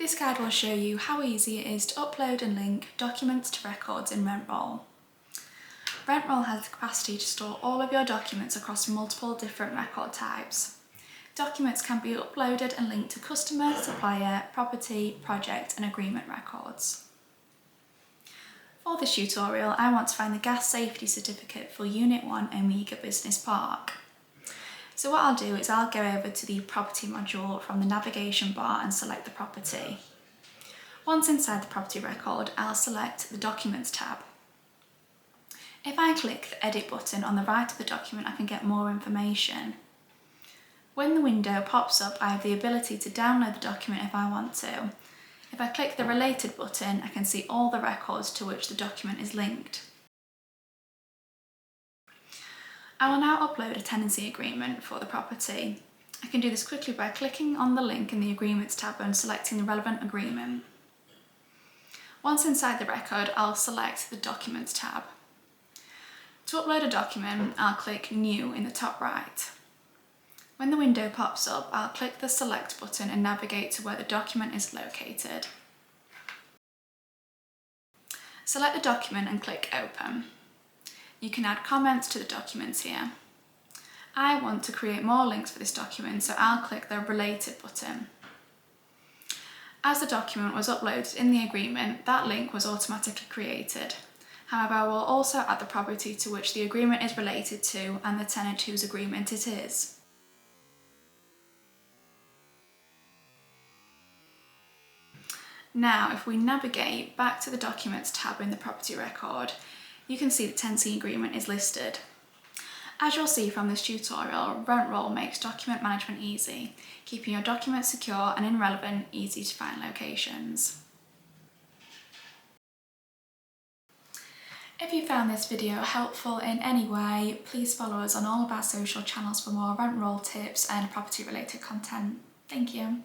This guide will show you how easy it is to upload and link documents to records in RentRoll. RentRoll has the capacity to store all of your documents across multiple different record types. Documents can be uploaded and linked to customer, supplier, property, project and agreement records. For this tutorial, I want to find the gas safety certificate for Unit 1 Omega Business Park. So what I'll do is I'll go over to the property module from the navigation bar and select the property. Once inside the property record, I'll select the Documents tab. If I click the Edit button on the right of the document, I can get more information. When the window pops up, I have the ability to download the document if I want to. If I click the Related button, I can see all the records to which the document is linked. I will now upload a tenancy agreement for the property. I can do this quickly by clicking on the link in the Agreements tab and selecting the relevant agreement. Once inside the record, I'll select the Documents tab. To upload a document, I'll click New in the top right. When the window pops up, I'll click the Select button and navigate to where the document is located. Select the document and click Open. You can add comments to the documents here. I want to create more links for this document, so I'll click the Related button. As the document was uploaded in the agreement, that link was automatically created. However, I will also add the property to which the agreement is related to and the tenant whose agreement it is. Now, if we navigate back to the Documents tab in the property record, you can see the tenancy agreement is listed. As you'll see from this tutorial, RentRoll makes document management easy, keeping your documents secure and in relevant, easy to find locations. If you found this video helpful in any way, please follow us on all of our social channels for more RentRoll tips and property related content. Thank you.